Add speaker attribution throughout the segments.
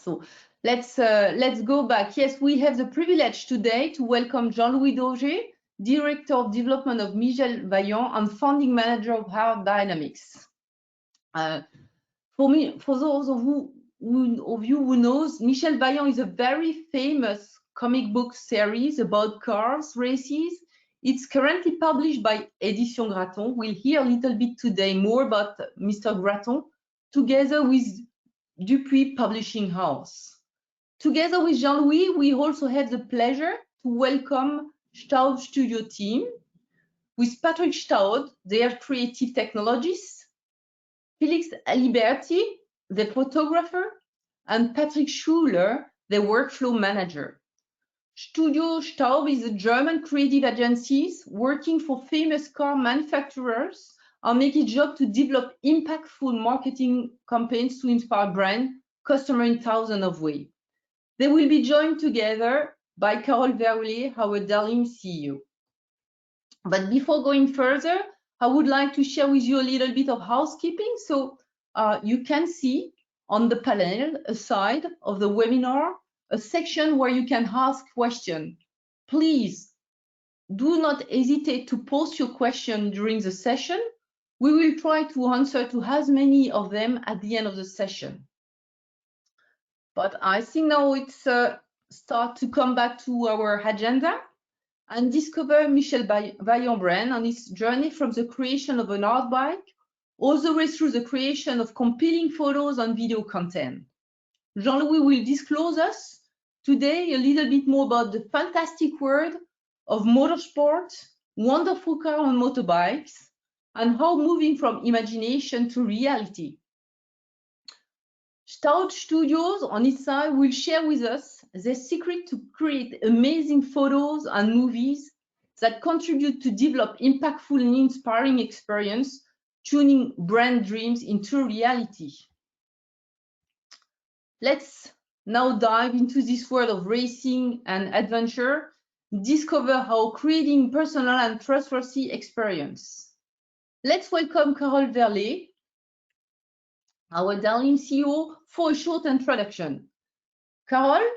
Speaker 1: So let's go back. Yes, we have the privilege today to welcome Jean-Louis Dauger, Director of Development of Michel Vaillante and Founding Manager of Hard Dynamics. For those of you who knows, Michel Vaillante is a very famous comic book series about cars races. It's currently published by Édition Graton. We'll hear a little bit today more about Mr. Graton, together with Dupuis Publishing House. Together with Jean-Louis, we also have the pleasure to welcome STAUD Studio team with Patrick Staud, their creative technologist, Felix Aliberti, the photographer, and Patrick Schuler, the workflow manager. Studio STAUD is a German creative agency working for famous car manufacturers and make its job to develop impactful marketing campaigns to inspire brand customers in thousands of ways. They will be joined together by Carole Verlet, our DALIM CEO. But before going further, I would like to share with you a little bit of housekeeping. So you can see on the panel aside of the webinar a section where you can ask questions. Please do not hesitate to post your question during the session. We will try to answer to as many of them at the end of the session. But I think now it's start to come back to our agenda and discover Michel Vaillante brand on its journey from the creation of an art bike all the way through the creation of compelling photos and video content. Jean-Louis will disclose us today a little bit more about the fantastic world of motorsport, wonderful car and motorbikes, and how moving from imagination to reality. STAUD Studios on its side will share with us their secret to create amazing photos and movies that contribute to develop impactful and inspiring experience, tuning brand dreams into reality. Let's now dive into this world of racing and adventure, discover how creating personal and trustworthy experience. Let's welcome Carole Verlet, our DALIM CEO, for a short introduction. Carole,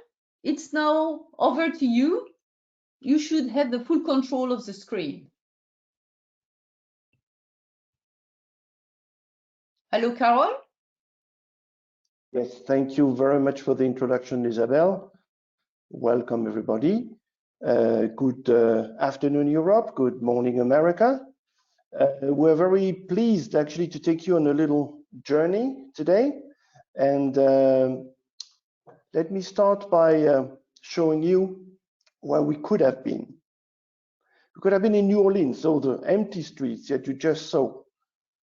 Speaker 1: it's now over to you. You should have the full control of the screen. Hello, Carole.
Speaker 2: Yes, thank you very much for the introduction, Isabelle. Welcome, everybody. Good afternoon, Europe. Good morning, America. We're very pleased, actually, to take you on a little journey today. And let me start by showing you where we could have been. We could have been in New Orleans, so the empty streets that you just saw.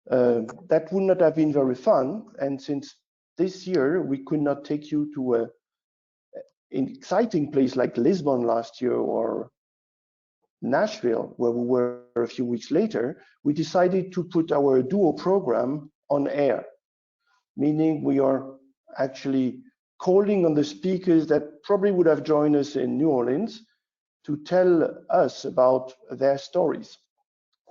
Speaker 2: That would not have been very fun. And since this year, we could not take you to an exciting place like Lisbon last year or Nashville, where we were a few weeks later, we decided to put our duo program on air, meaning we are actually calling on the speakers that probably would have joined us in New Orleans to tell us about their stories.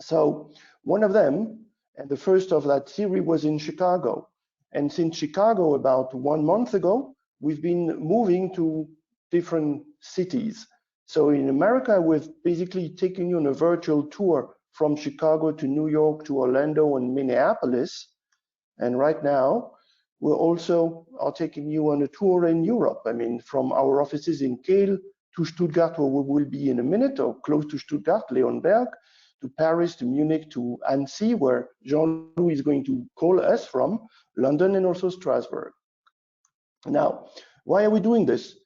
Speaker 2: So one of them, and the first of that series, was in Chicago. And since Chicago, about 1 month ago, we've been moving to different cities. So in America, we've basically taken you on a virtual tour from Chicago to New York to Orlando and Minneapolis. And right now, we also are taking you on a tour in Europe. I mean, from our offices in Kiel to Stuttgart, where we will be in a minute, or close to Stuttgart, Leonberg, to Paris, to Munich, to Annecy, where Jean-Louis is going to call us from, London, and also Strasbourg. Now, why are we doing this?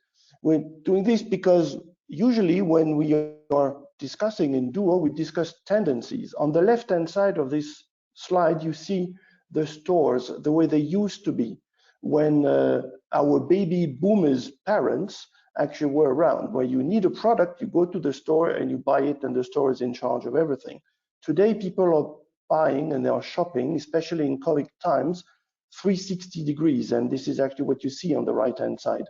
Speaker 2: We're doing this because usually when we are discussing in Duo, we discuss tendencies. On the left-hand side of this slide, you see the stores the way they used to be when our baby boomers parents actually were around, where you need a product, you go to the store and you buy it, and the store is in charge of everything. Today, people are buying and they are shopping, especially in COVID times, 360 degrees, and this is actually what you see on the right-hand side.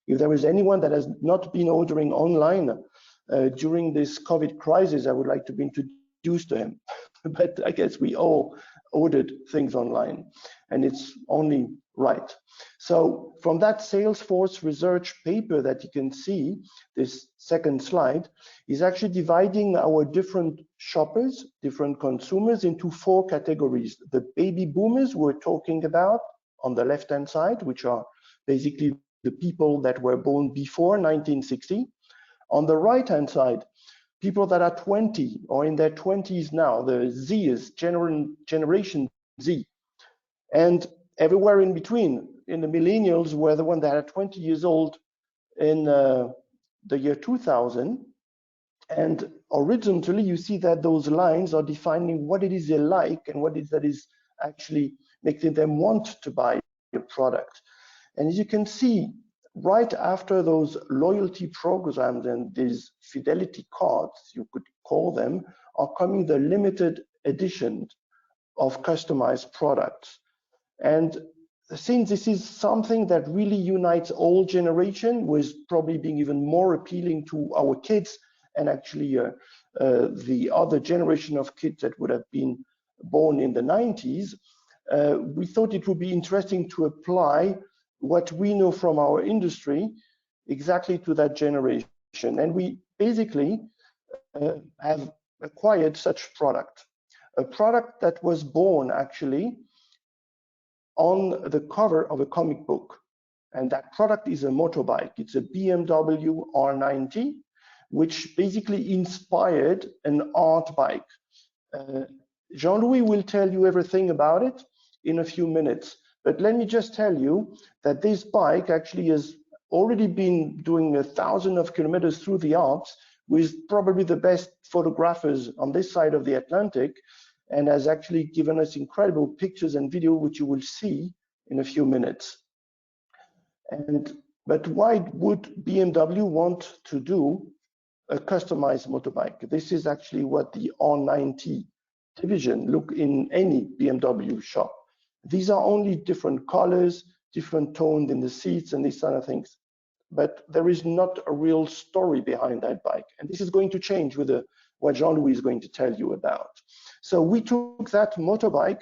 Speaker 2: If there is anyone that has not been ordering online during this COVID crisis, I would like to be introduced to him. But I guess we all ordered things online, and it's only right. So from that Salesforce research paper that you can see, this second slide, is actually dividing our different shoppers, different consumers into 4 categories. The baby boomers we're talking about on the left-hand side, which are basically the people that were born before 1960. On the right-hand side, people that are 20 or in their 20s now, the Zers, Generation Z. And everywhere in between, in the millennials, were the ones that are 20 years old in the year 2000. And horizontally, you see that those lines are defining what it is they like and what it is that is actually making them want to buy your product. And as you can see, right after those loyalty programs and these fidelity cards, you could call them, are coming the limited edition of customized products. And since this is something that really unites all generation, was probably being even more appealing to our kids and actually the other generation of kids that would have been born in the 90s, we thought it would be interesting to apply what we know from our industry exactly to that generation. And we basically have acquired such a product that was born actually on the cover of a comic book. And that product is a motorbike. It's a BMW R90, which basically inspired an art bike. Jean-Louis will tell you everything about it in a few minutes. But let me just tell you that this bike actually has already been doing 1,000 kilometers through the Alps with probably the best photographers on this side of the Atlantic, and has actually given us incredible pictures and video, which you will see in a few minutes. But why would BMW want to do a customized motorbike? This is actually what the R90 division look in any BMW shop. These are only different colors, different tones in the seats and these kind of things. But there is not a real story behind that bike. And this is going to change with what Jean-Louis is going to tell you about. So we took that motorbike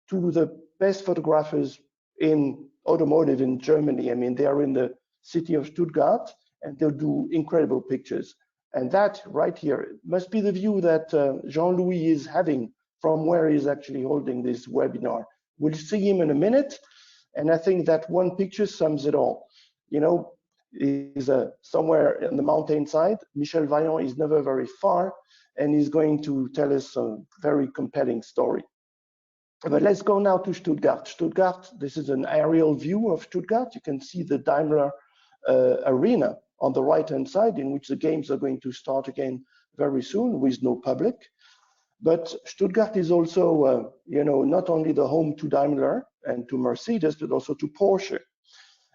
Speaker 2: to the best photographers in automotive in Germany. I mean, they are in the city of Stuttgart, and they'll do incredible pictures. And that right here must be the view that Jean-Louis is having from where he's actually holding this webinar. We'll see him in a minute, and I think that one picture sums it all. You know, he's somewhere in the mountainside. Michel Vaillant is never very far, and he's going to tell us a very compelling story. But let's go now to Stuttgart. Stuttgart, this is an aerial view of Stuttgart. You can see the Daimler arena on the right-hand side, in which the games are going to start again very soon with no public. But Stuttgart is also, you know, not only the home to Daimler and to Mercedes, but also to Porsche.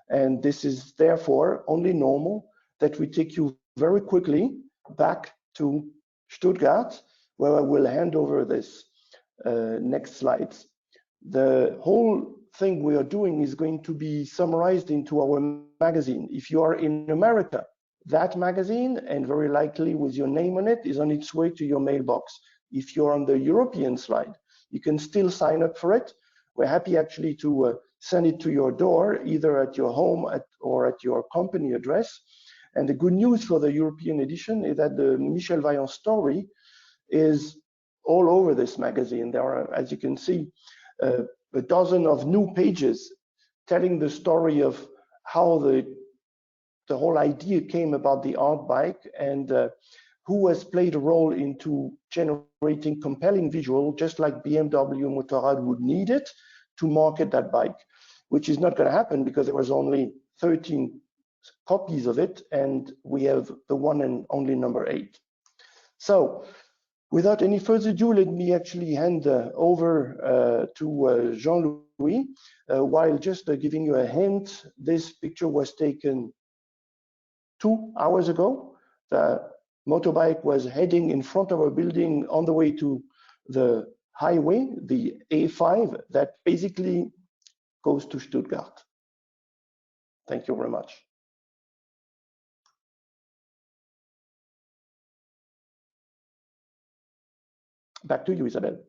Speaker 2: And this is therefore only normal that we take you very quickly back to Stuttgart, where I will hand over this next slides. The whole thing we are doing is going to be summarized into our magazine. If you are in America, that magazine, and very likely with your name on it, is on its way to your mailbox. If you're on the European slide, you can still sign up for it. We're happy actually to send it to your door, either at your home or at your company address. And the good news for the European edition is that the Michel Vaillant story is all over this magazine. There are, as you can see, a dozen of new pages telling the story of how the whole idea came about the art bike, and who has played a role into generating compelling visual, just like BMW Motorrad would need it to market that bike, which is not going to happen because there was only 13 copies of it, and we have the one and only number 8. So without any further ado, let me actually hand over to Jean-Louis, while just giving you a hint. This picture was taken 2 hours ago. The motorbike was heading in front of our building on the way to the highway, the A5, that basically goes to Stuttgart. Thank you very much. Back to you, Isabelle.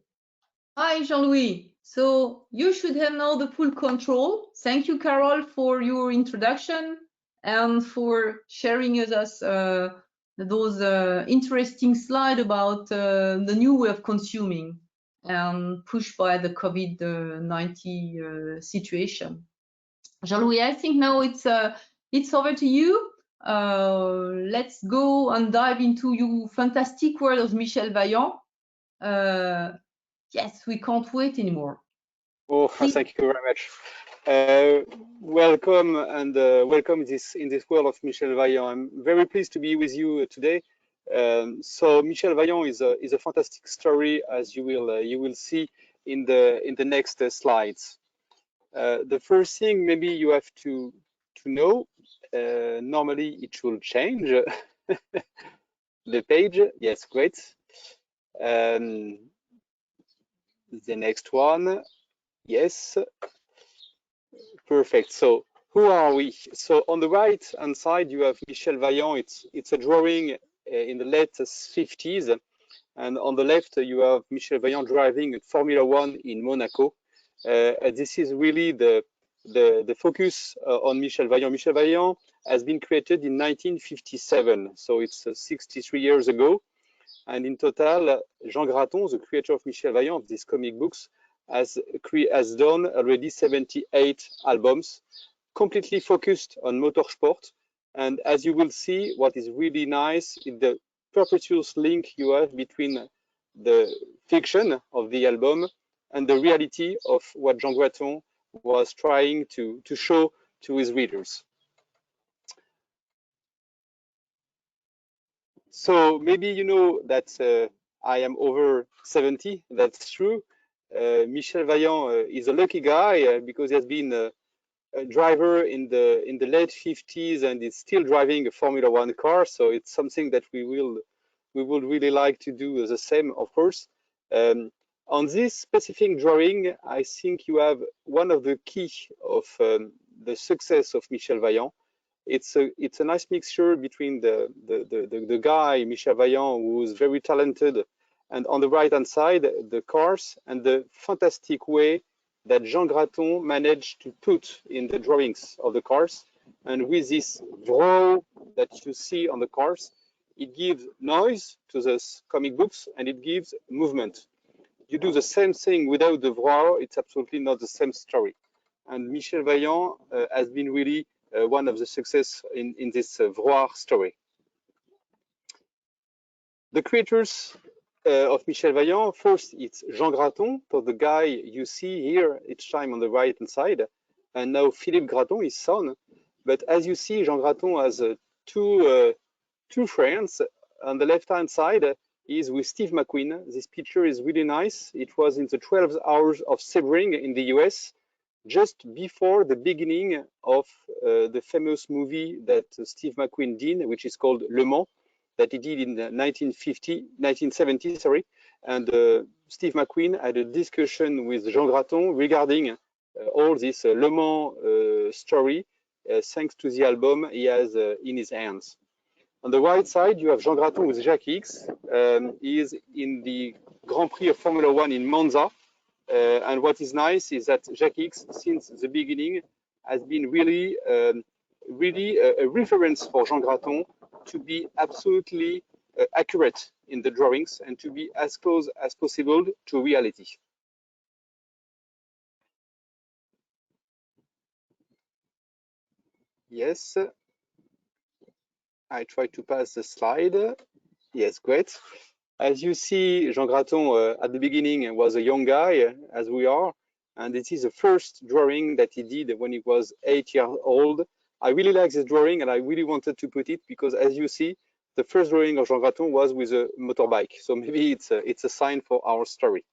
Speaker 1: Hi, Jean-Louis. So you should have now the full control. Thank you, Carol, for your introduction and for sharing with us those interesting slides about the new way of consuming and pushed by the COVID-19 situation. Jean-Louis, I think now it's over to you. Let's go and dive into your fantastic world of Michel Vaillant. Yes, we can't wait anymore.
Speaker 3: Oh, thank you very much. Welcome and welcome in this world of Michel Vaillant. I'm very pleased to be with you today. So Michel Vaillant is a fantastic story, as you will see in the next slides. The first thing maybe you have to know, normally it should change the page. Yes, great. The next one. Yes, perfect. So who are we? So on the right hand side, you have Michel Vaillant. It's a drawing in the late 50s. And on the left, you have Michel Vaillant driving Formula One in Monaco. This is really the focus on Michel Vaillant. Michel Vaillant has been created in 1957. So it's 63 years ago. And in total, Jean Graton, the creator of Michel Vaillant, of these comic books, has done already 78 albums, completely focused on motorsport. And as you will see, what is really nice is the perpetuous link you have between the fiction of the album and the reality of what Jean Graton was trying to show to his readers. So maybe you know that I am over 70, that's true. Michel Vaillant is a lucky guy because he has been a driver in the late 50s and is still driving a Formula One car. So it's something that we would really like to do the same, of course. On this specific drawing, I think you have one of the key of the success of Michel Vaillant. It's a nice mixture between the guy Michel Vaillant, who is very talented, and on the right hand side the cars, and the fantastic way that Jean Graton managed to put in the drawings of the cars. And with this vroom that you see on the cars, it gives noise to the comic books and it gives movement. You do the same thing without the vroom, it's absolutely not the same story. And Michel Vaillant has been really one of the success in this vroom story. The creators of Michel Vaillant, first it's Jean Graton, so the guy you see here each time on the right hand side, and now Philippe Graton, his son. But as you see, Jean Graton has two friends. On the left hand side is with Steve McQueen. This picture is really nice. It was in the 12 hours of Sebring in the US, just before the beginning of the famous movie that Steve McQueen did, which is called Le Mans, that he did in 1970, sorry. And Steve McQueen had a discussion with Jean Graton regarding all this Le Mans story, thanks to the album he has in his hands. On the right side, you have Jean Graton with Jacques X. He is in the Grand Prix of Formula One in Monza. And what is nice is that Jacques X, since the beginning, has been really a reference for Jean Graton to be absolutely accurate in the drawings and to be as close as possible to reality. Yes, I try to pass the slide. Yes, great. As you see, Jean Graton at the beginning was a young guy, as we are, and this is the first drawing that he did when he was 8 years old. I really like this drawing and I really wanted to put it because, as you see, the first drawing of Jean Graton was with a motorbike. So maybe it's a sign for our story.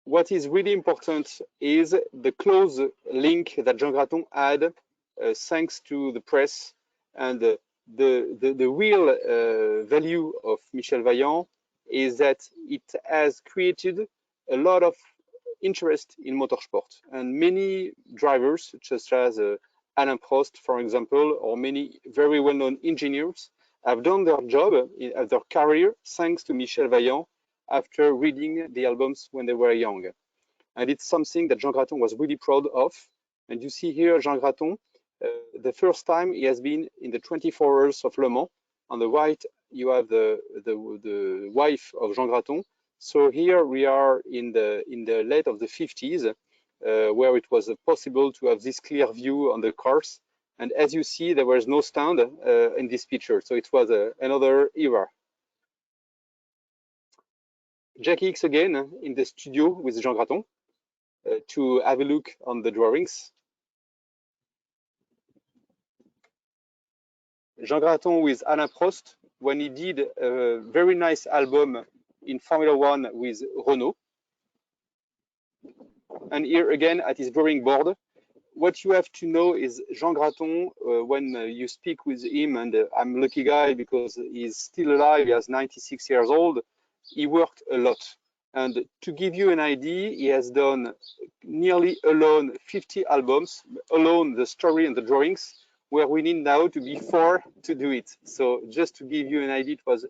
Speaker 3: What is really important is the close link that Jean Graton had thanks to the press, and the real value of Michel Vaillant is that it has created a lot of interest in motorsport, and many drivers such as Alain Prost, for example, or many very well-known engineers have done their job, their career, thanks to Michel Vaillant after reading the albums when they were young. And it's something that Jean Graton was really proud of. And you see here Jean Graton, the first time he has been in the 24 Hours of Le Mans. On the right, you have the wife of Jean Graton. So here we are in the late of the 50s, where it was possible to have this clear view on the cars. And as you see, there was no stand in this picture. So it was another era. Jackie X again in the studio with Jean Graton to have a look on the drawings. Jean Graton with Alain Prost when he did a very nice album in Formula One with Renault. And here again at his drawing board, what you have to know is Jean Graton, when you speak with him, and I'm a lucky guy because he's still alive, he has 96 years old, he worked a lot. And to give you an idea, he has done nearly alone 50 albums, alone the story and the drawings, where we need now to be 4 to do it. So just to give you an idea, it was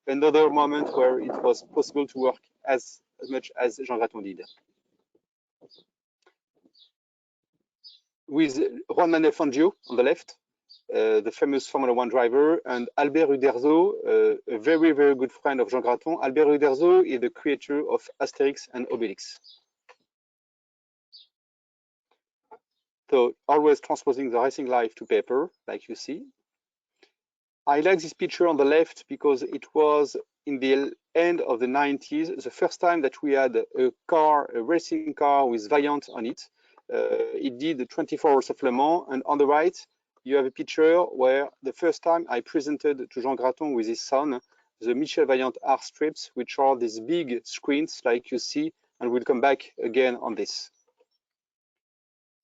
Speaker 3: another moment where it was possible to work as much as Jean Graton did. With Juan Manuel Fangio on the left, the famous Formula One driver, and Albert Uderzo, a very, very good friend of Jean Graton. Albert Uderzo is the creator of Asterix and Obelix. So always transposing the racing life to paper, like you see. I like this picture on the left because it was in the end of the 90s, the first time that we had a racing car with Vaillant on it. It did the 24 Hours of Le Mans, and on the right, you have a picture where the first time I presented to Jean Graton with his son the Michel Vaillante R strips, which are these big screens like you see, and we'll come back again on this.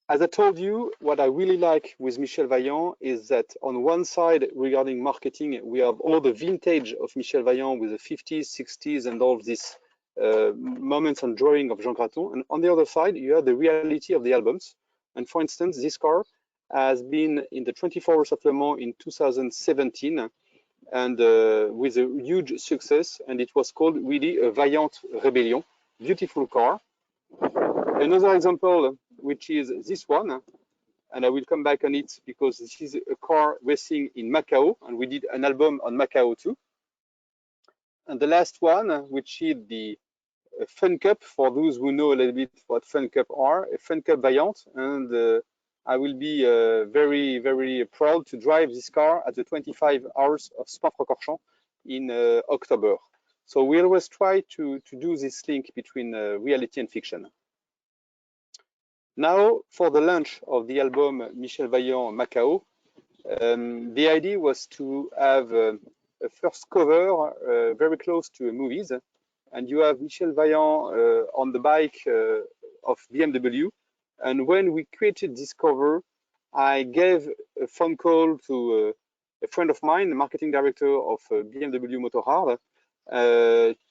Speaker 3: As I told you, what I really like with Michel Vaillant is that on one side, regarding marketing, we have all the vintage of Michel Vaillant with the 50s, 60s, and all these moments and drawing of Jean Graton. And on the other side, you have the reality of the albums. And for instance, this car has been in the 24 Hours of Le Mans in 2017, and with a huge success. And it was called really a Vaillant Rebellion, beautiful car. Another example, which is this one, and I will come back on it because this is a car racing in Macau, and we did an album on Macau too. And the last one, which is the Fun Cup, for those who know a little bit what Fun Cup are, a Fun Cup Vaillant, and I will be very, very proud to drive this car at the 25 Hours of Spa-Francorchamps in October. So we always try to do this link between reality and fiction. Now, for the launch of the album Michel Vaillant Macau, the idea was to have a first cover very close to movies, and you have Michel Vaillant on the bike of BMW. And when we created this cover, I gave a phone call to a friend of mine, the marketing director of BMW Motorsport,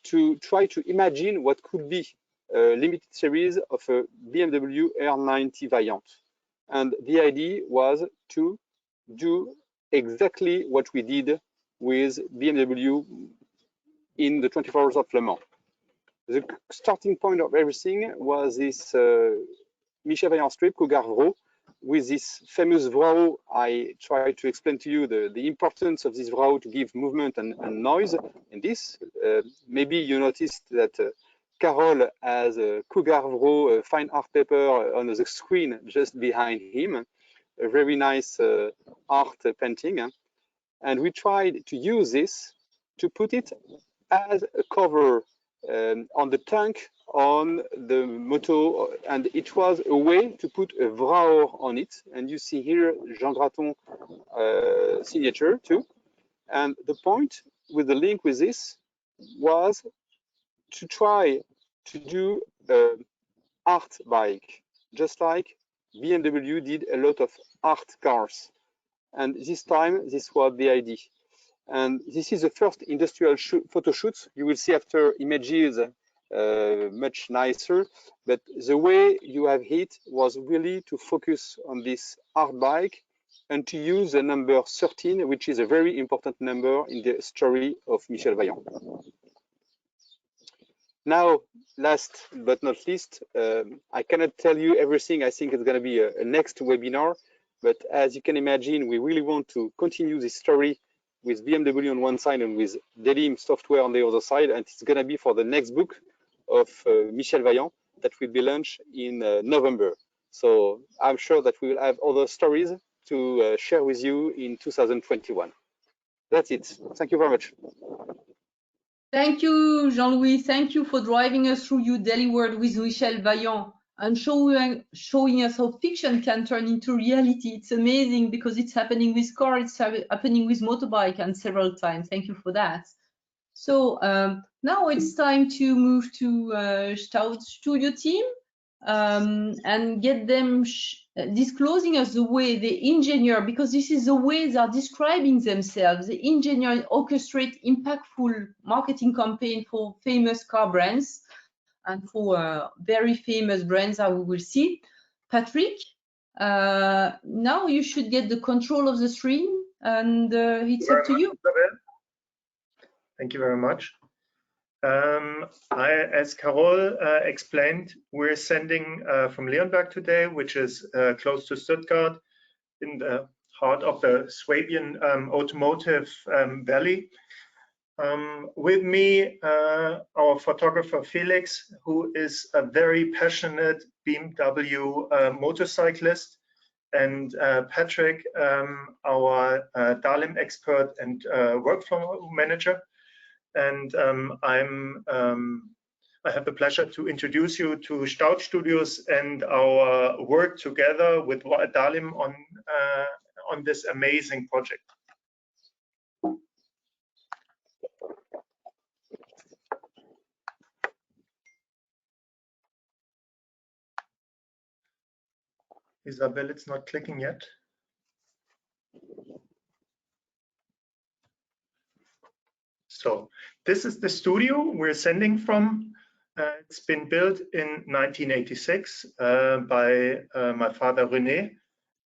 Speaker 3: to try to imagine what could be a limited series of a BMW R90 Vaillant. And the idea was to do exactly what we did with BMW in the 24 Hours of Le Mans. The starting point of everything was this Michel Vaillant strip, Cougar Vro, with this famous Vrao. I tried to explain to you the importance of this Vrao to give movement and noise in this. Maybe you noticed that Carol has a Cougar Vro fine art paper on the screen just behind him, a very nice art painting. And we tried to use this to put it as a cover on the tank on the moto, and it was a way to put a Vrao on it. And you see here Jean Graton signature too. And the point with the link with this was to try to do art bike, just like BMW did a lot of art cars. And this time, this was the idea. And this is the first industrial photo shoot. You will see after images much nicer, but the way you have hit was really to focus on this art bike and to use the number 13, which is a very important number in the story of Michel Vaillant. Now, last but not least, I cannot tell you everything. I think it's going to be a next webinar. But as you can imagine, we really want to continue this story with BMW on one side and with DALIM software on the other side. And it's going to be for the next book of Michel Vaillant that will be launched in November. So I'm sure that we will have other stories to share with you in 2021. That's it. Thank you very much.
Speaker 1: Thank you, Jean-Louis. Thank you for driving us through your daily world with Michel Vaillant and showing us how fiction can turn into reality. It's amazing because it's happening with cars, it's happening with motorbike, and several times. Thank you for that. So now it's time to move to STAUD Studio team and get them disclosing us the way the engineer, because this is the way they are describing themselves. The engineer orchestrate impactful marketing campaign for famous car brands and for very famous brands that we will see. Patrick, now you should get the control of the stream, and it's up to you.
Speaker 4: Thank you very much. As Carol explained, we're sending from Leonberg today, which is close to Stuttgart, in the heart of the Swabian automotive valley. With me, our photographer Felix, who is a very passionate BMW motorcyclist, and Patrick, our DALIM expert and workflow manager. And I have the pleasure to introduce you to STAUD Studios and our work together with DALIM on this amazing project. Isabel, it's not clicking yet. So this is the studio we're sending from. It's been built in 1986 by my father René.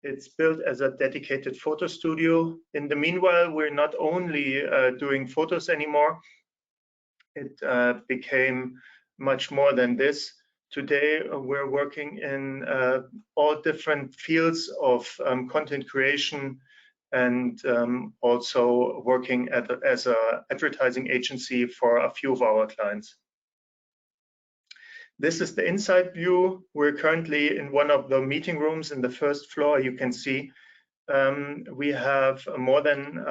Speaker 4: It's built as a dedicated photo studio. In the meanwhile, we're not only doing photos anymore. It became much more than this. Today, we're working in all different fields of content creation, and also working as an advertising agency for a few of our clients. This is the inside view. We're currently in one of the meeting rooms in the first floor. You can see we have more than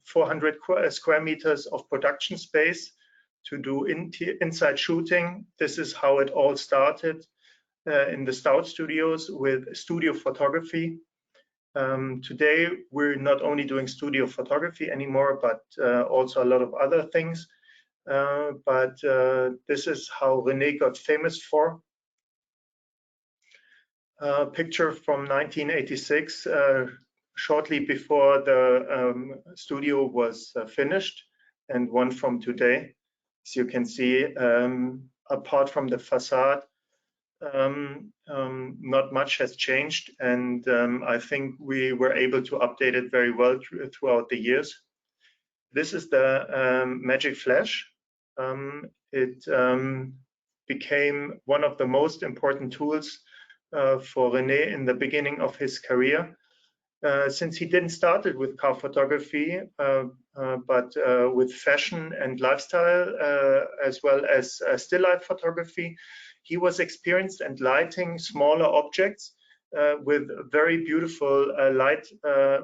Speaker 4: 400 square meters of production space to do inside shooting. This is how it all started in the STAUD Studios with studio photography. Today, we're not only doing studio photography anymore, but also a lot of other things. This is how René got famous for. A picture from 1986, shortly before the studio was finished, and one from today. As you can see, apart from the facade, not much has changed, and I think we were able to update it very well throughout the years. This is the Magic Flash. It became one of the most important tools for René in the beginning of his career, since he didn't start it with car photography, but with fashion and lifestyle, as well as still life photography. He was experienced in lighting smaller objects with very beautiful light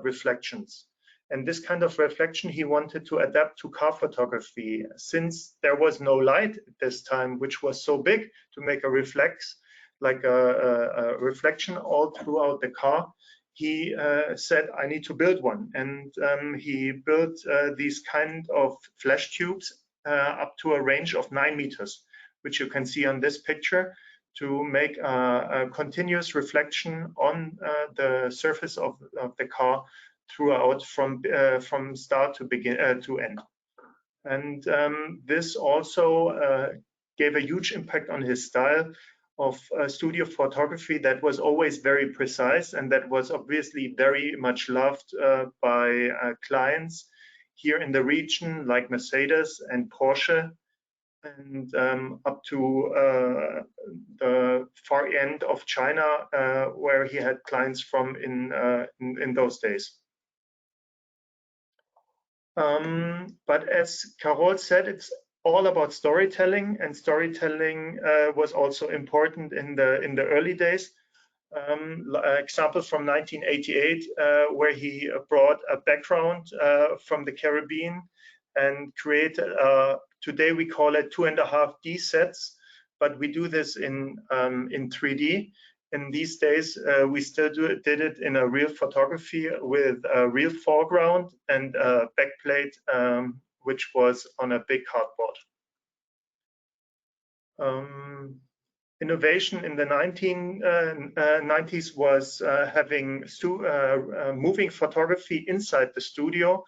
Speaker 4: reflections. And this kind of reflection he wanted to adapt to car photography. Since there was no light at this time, which was so big to make a reflex, like a reflection all throughout the car, he said, I need to build one. And he built these kind of flash tubes up to a range of 9 meters, which you can see on this picture, to make a continuous reflection on the surface of the car throughout from start to end. And this also gave a huge impact on his style of studio photography that was always very precise, and that was obviously very much loved by clients here in the region, like Mercedes and Porsche. and up to the far end of China, where he had clients from in those days. But as Carol said, it's all about storytelling, and storytelling was also important in the early days. Example from 1988, where he brought a background from the Caribbean and created, today we call it 2.5D sets, but we do this in 3D. In these days, we still did it in a real photography with a real foreground and a backplate, which was on a big cardboard. Innovation in the 1990s was having moving photography inside the studio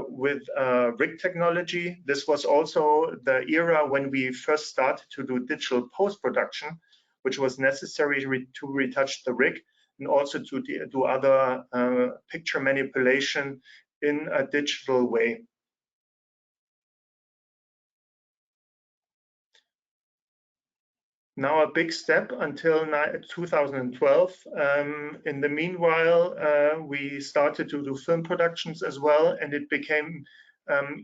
Speaker 4: with rig technology. This was also the era when we first started to do digital post-production, which was necessary to retouch the rig and also to do other picture manipulation in a digital way. Now a big step until 2012. In the meanwhile, we started to do film productions as well, and it became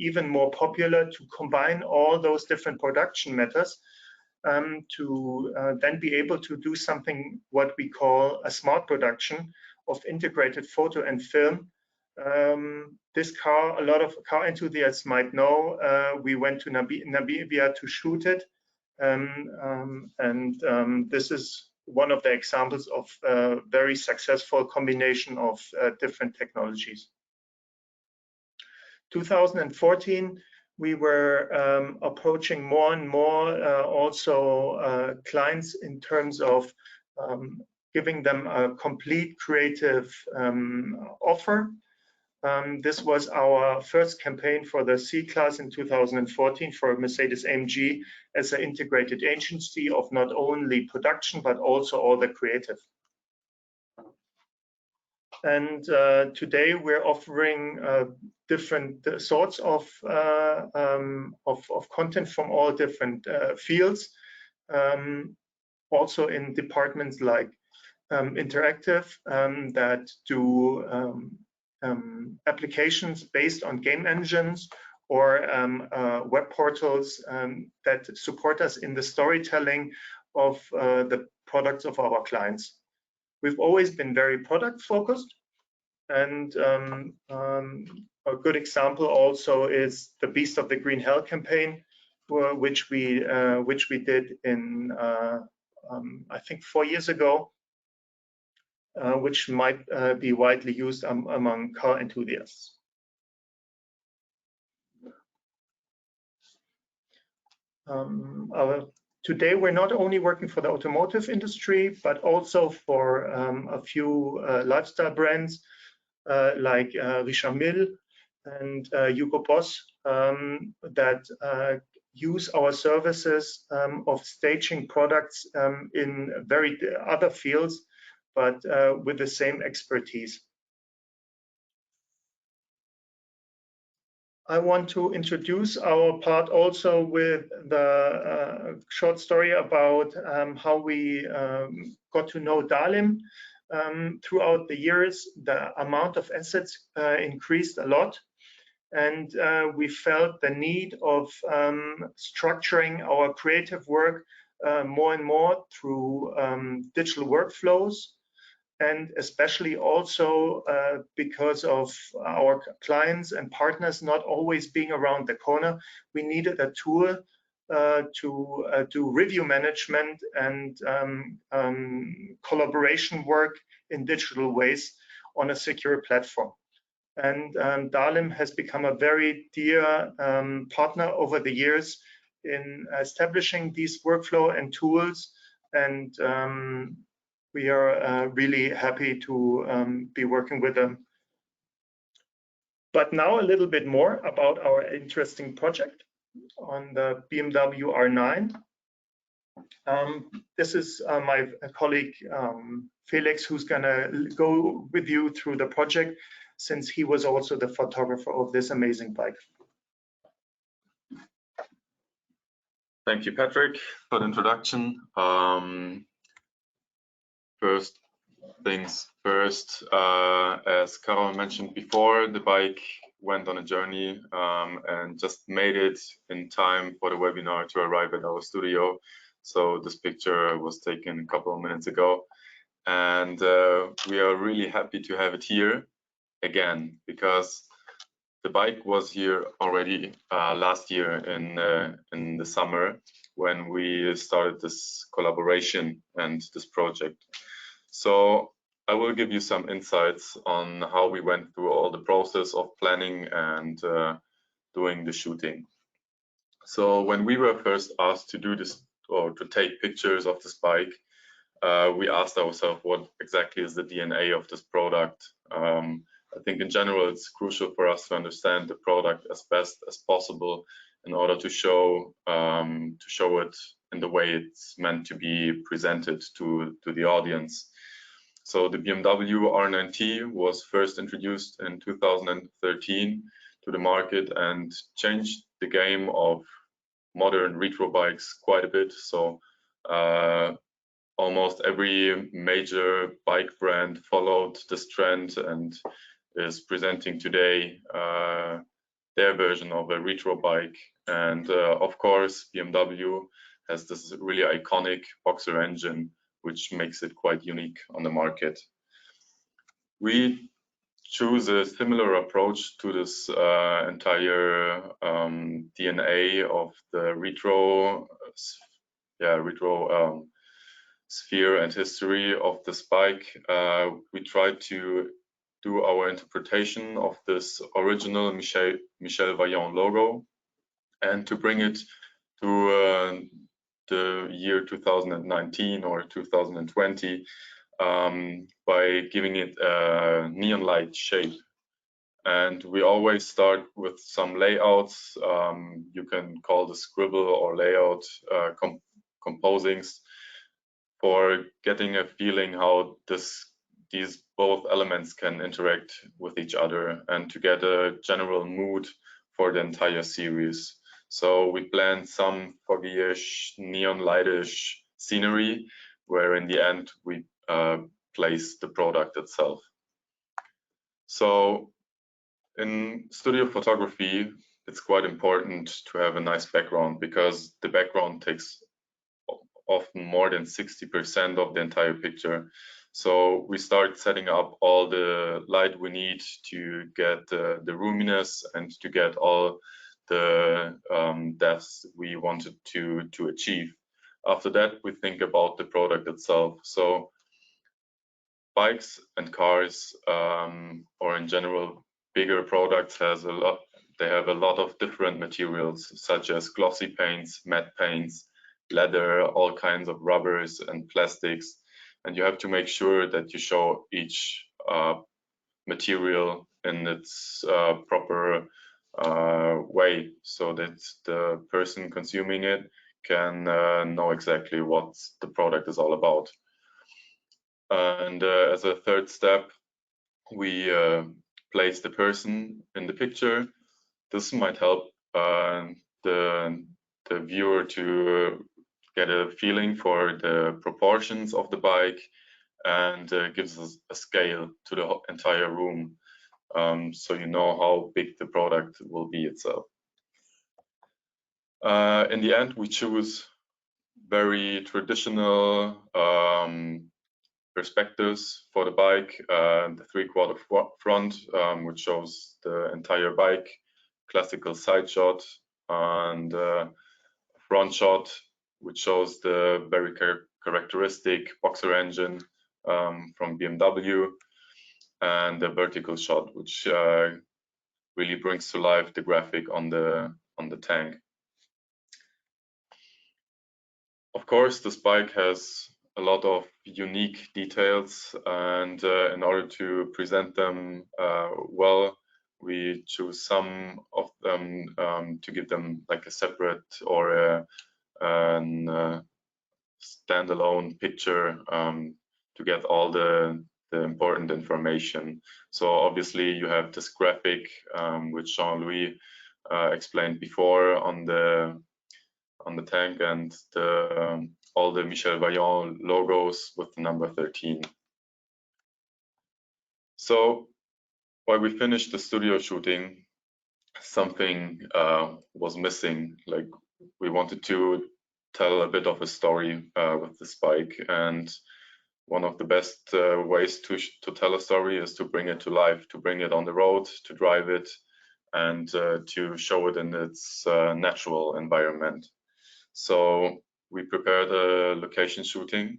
Speaker 4: even more popular to combine all those different production methods to then be able to do something what we call a smart production of integrated photo and film. This car, a lot of car enthusiasts might know, we went to Namibia to shoot it. This is one of the examples of a very successful combination of different technologies. 2014, we were approaching more and more also clients in terms of giving them a complete creative offer. This was our first campaign for the C-Class in 2014 for Mercedes-AMG as an integrated agency of not only production, but also all the creative. And today we're offering different sorts of content from all different fields. Also in departments like interactive that do applications based on game engines or web portals that support us in the storytelling of the products of our clients. We've always been very product focused, and a good example also is the Beast of the Green Hell campaign, which we did in I think 4 years ago. Which might be widely used among car enthusiasts. Today, we're not only working for the automotive industry, but also for a few lifestyle brands like Richard Mille and Hugo Boss that use our services of staging products in very other fields, but with the same expertise. I want to introduce our part also with the short story about how we got to know DALIM. Throughout the years, the amount of assets increased a lot, and we felt the need of structuring our creative work more and more through digital workflows. And especially also because of our clients and partners not always being around the corner, we needed a tool to do review management and collaboration work in digital ways on a secure platform. And DALIM has become a very dear partner over the years in establishing these workflow and tools, and we are really happy to be working with them. But now a little bit more about our interesting project on the BMW R9. This is my colleague Felix, who's gonna go with you through the project, since he was also the photographer of this amazing bike.
Speaker 5: Thank you, Patrick, for the introduction. First things first, as Carol mentioned before, the bike went on a journey and just made it in time for the webinar to arrive at our studio. So this picture was taken a couple of minutes ago, and we are really happy to have it here again, because the bike was here already last year in the summer when we started this collaboration and this project. So I will give you some insights on how we went through all the process of planning and doing the shooting. So when we were first asked to do this or to take pictures of this bike, we asked ourselves what exactly is the DNA of this product. I think in general it's crucial for us to understand the product as best as possible in order to show it in the way it's meant to be presented to the audience. So the BMW R9T was first introduced in 2013 to the market and changed the game of modern retro bikes quite a bit. So almost every major bike brand followed this trend and is presenting today their version of a retro bike. And of course, BMW has this really iconic boxer engine, which makes it quite unique on the market. We choose a similar approach to this entire DNA of the retro sphere and history of this bike. We tried to do our interpretation of this original Michel Vaillante logo and to bring it to the year 2019 or 2020 by giving it a neon light shape. And we always start with some layouts. You can call the scribble or layout composings for getting a feeling how these both elements can interact with each other and to get a general mood for the entire series. So we planned some foggy-ish, neon lightish scenery, where in the end we place the product itself. So in studio photography, it's quite important to have a nice background because the background takes often more than 60% of the entire picture. So we start setting up all the light we need to get the roominess and to get all the depths we wanted to achieve. After that, we think about the product itself. So bikes and cars, or in general, bigger products they have a lot of different materials, such as glossy paints, matte paints, leather, all kinds of rubbers and plastics. And you have to make sure that you show each material in its proper way so that the person consuming it can know exactly what the product is all about. And as a third step, we place the person in the picture. This might help the viewer to get a feeling for the proportions of the bike and gives us a scale to the entire room, so you know how big the product will be itself. In the end, we choose very traditional perspectives for the bike, the 3/4 front, which shows the entire bike, classical side shot, and front shot, which shows the very characteristic boxer engine from BMW, and the vertical shot, which really brings to life the graphic on the tank. Of course, this bike has a lot of unique details, and in order to present them well, we choose some of them to give them like a separate or a standalone picture to get all the important information. So obviously you have this graphic which Jean-Louis explained before on on the tank, and all the Michel Vaillant logos with the number 13. So while we finished the studio shooting, something was missing. Like, we wanted to tell a bit of a story with this bike, and one of the best ways to tell a story is to bring it to life, to bring it on the road, to drive it, and to show it in its natural environment. So we prepared a location shooting,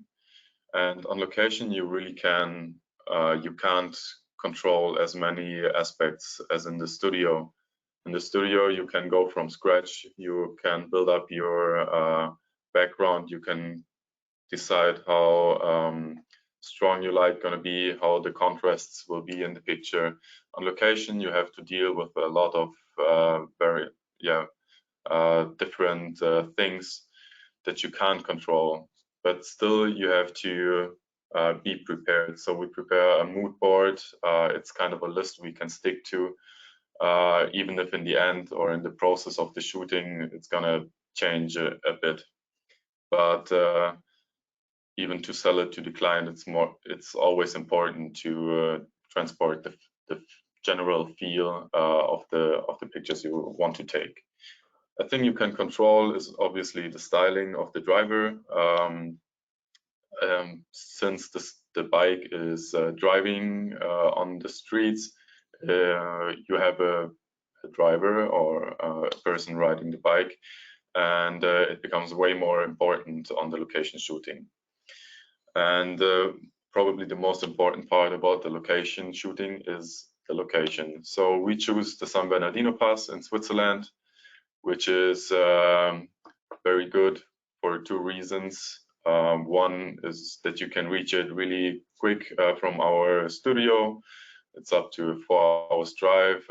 Speaker 5: and on location you really can't control as many aspects as in the studio. In the studio you can go from scratch, you can build up your background, you can decide how strong your light gonna be, how the contrasts will be in the picture. On location you have to deal with a lot of very different things that you can't control, but still you have to be prepared. So we prepare a mood board. It's kind of a list we can stick to, even if in the end or in the process of the shooting it's gonna change a bit. But even to sell it to the client, it's always important to transport the general feel of the pictures you want to take. A thing you can control is obviously the styling of the driver. Since the bike is driving on the streets, you have a driver or a person riding the bike, and it becomes way more important on the location shooting. And probably the most important part about the location shooting is the location. So we choose the San Bernardino Pass in Switzerland, which is very good for two reasons. One is that you can reach it really quick from our studio. It's up to a 4 hours drive,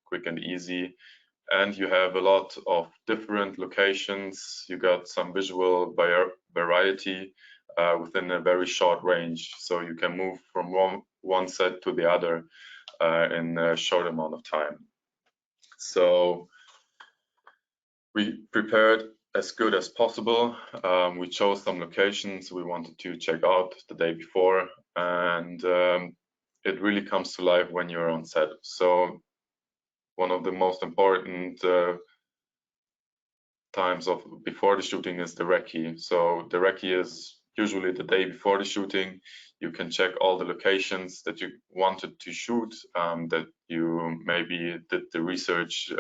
Speaker 5: quick and easy. And you have a lot of different locations. You got some visual variety within a very short range. So you can move from one set to the other in a short amount of time. So we prepared as good as possible. We chose some locations we wanted to check out the day before, and it really comes to life when you're on set. So one of the most important times before the shooting is the recce. So the recce is usually the day before the shooting. You can check all the locations that you wanted to shoot, that you maybe did the research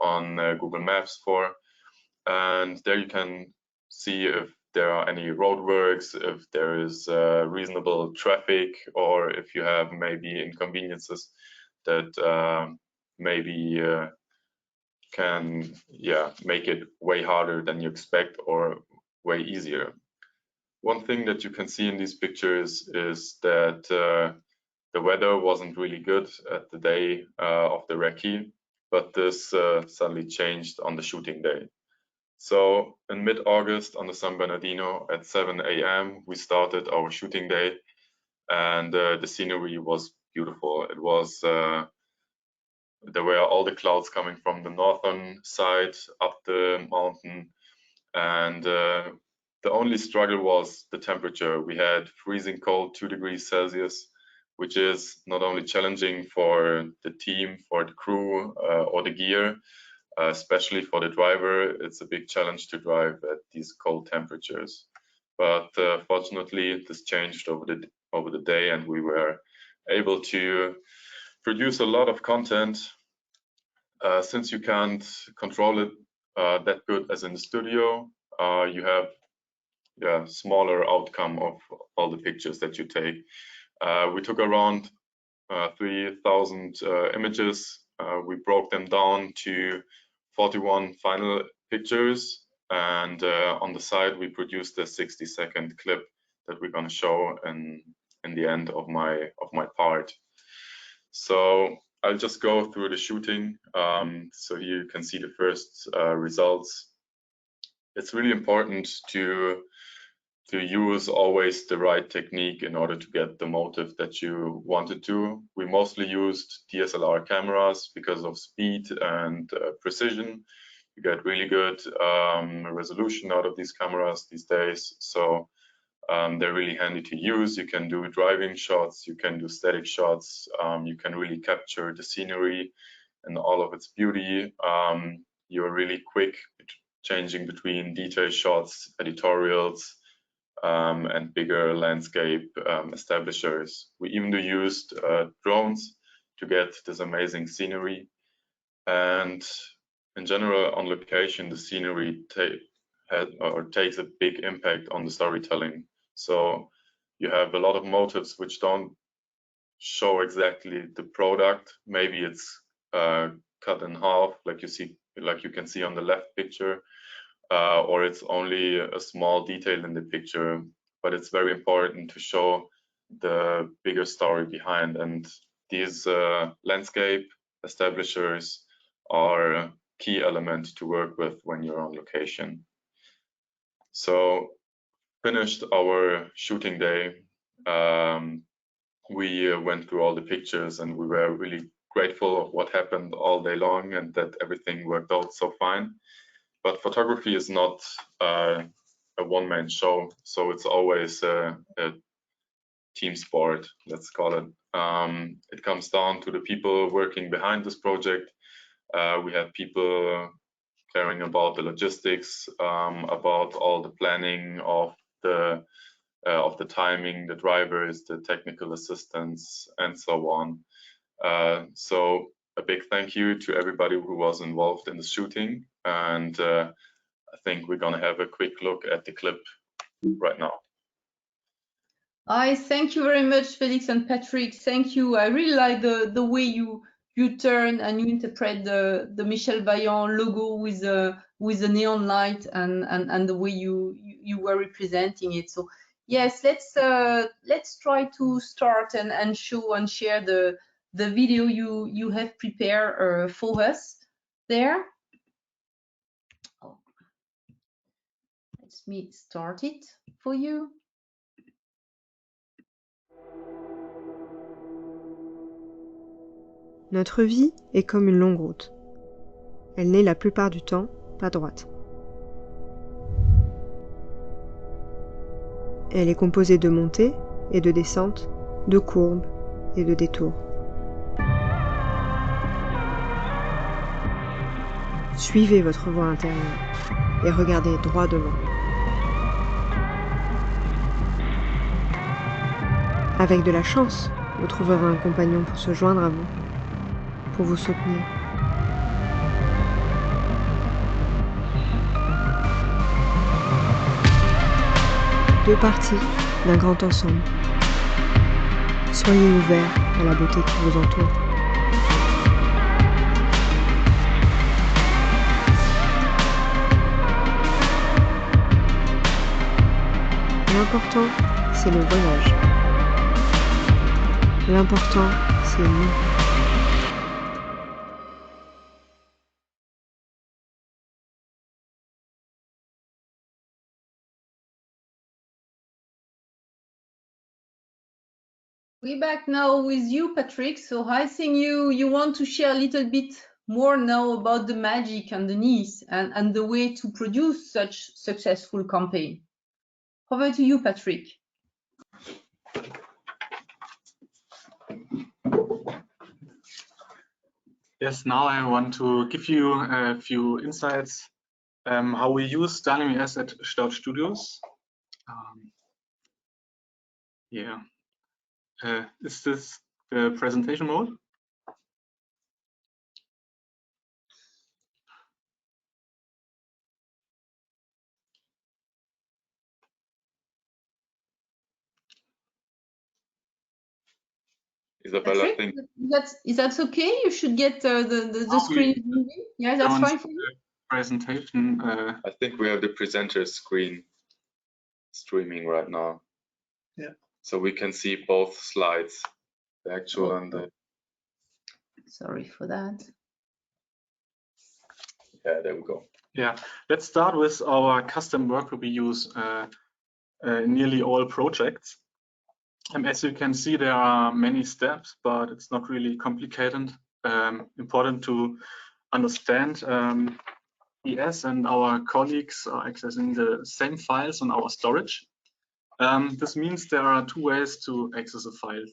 Speaker 5: on Google Maps for, and there you can see if there are any roadworks, if there is reasonable traffic, or if you have maybe inconveniences that maybe can make it way harder than you expect or way easier. One thing that you can see in these pictures is that the weather wasn't really good at the day of the recce, but this suddenly changed on the shooting day. So in mid-August on the San Bernardino at 7 a.m. we started our shooting day, and the scenery was beautiful. It was there were all the clouds coming from the northern side up the mountain, and the only struggle was the temperature. We had freezing cold, 2 degrees Celsius, which is not only challenging for the team, for the crew, or the gear, especially for the driver. It's a big challenge to drive at these cold temperatures. But fortunately, this changed over the day, and we were able to produce a lot of content. Since you can't control it that good as in the studio, you have smaller outcome of all the pictures that you take. We took around 3,000 images. We broke them down to 41 final pictures, and on the side we produced a 60-second clip that we're going to show in the end of my part. So I'll just go through the shooting. So here you can see the first results. It's really important to use always the right technique in order to get the motive that you wanted to. We mostly used DSLR cameras because of speed and precision. You get really good resolution out of these cameras these days. So they're really handy to use. You can do driving shots, you can do static shots, you can really capture the scenery and all of its beauty. You're really quick changing between detail shots, editorials, and bigger landscape establishers. We even used drones to get this amazing scenery. And in general, on location, the scenery takes a big impact on the storytelling. So you have a lot of motifs which don't show exactly the product. Maybe it's cut in half, like you can see on the left picture, or it's only a small detail in the picture. But it's very important to show the bigger story behind. And these landscape establishers are a key element to work with when you're on location. So finished our shooting day. We went through all the pictures and we were really grateful of what happened all day long and that everything worked out so fine. But photography is not a one-man show, so it's always a team sport, let's call it. It comes down to the people working behind this project. We have people caring about the logistics, about all the planning of the timing, the drivers, the technical assistants, and so on. So a big thank you to everybody who was involved in the shooting. And I think we're gonna have a quick look at the clip right now.
Speaker 1: I thank you very much, Felix and Patrick. Thank you. I really like the way you turn and you interpret the Michel Vaillant logo with the neon light and the way you were representing it. So yes, let's try to start and show and share the video you have prepared for us there. Let me start it for you.
Speaker 6: Notre vie est comme une longue route. Elle n'est la plupart du temps pas droite. Elle est composée de montées et de descentes, de courbes et de détours. Suivez votre voie intérieure et regardez droit devant. Avec de la chance, vous trouverez un compagnon pour se joindre à vous, pour vous soutenir. Deux parties d'un grand ensemble. Soyez ouverts à la beauté qui vous entoure. L'important, c'est le voyage. L'important, c'est nous.
Speaker 1: We're back now with you, Patrick. So I think you want to share a little bit more now about the magic underneath and the way to produce such successful campaign. Over to you, Patrick.
Speaker 7: Yes, now I want to give you a few insights how we use DALIM at STAUD Studios. Is this the presentation mode?
Speaker 5: Isabella, I think
Speaker 1: is that okay? You should get the screen moving. Yeah, that's fine for you.
Speaker 7: Presentation.
Speaker 5: I think we have the presenter screen streaming right now.
Speaker 4: Yeah.
Speaker 5: So we can see both slides, the actual and the.
Speaker 1: Sorry for that.
Speaker 5: Yeah, there we go.
Speaker 7: Yeah, let's start with our custom workflow we use in nearly all projects. As you can see, there are many steps, but it's not really complicated. Important to understand. ES and our colleagues are accessing the same files on our storage. This means there are two ways to access a file,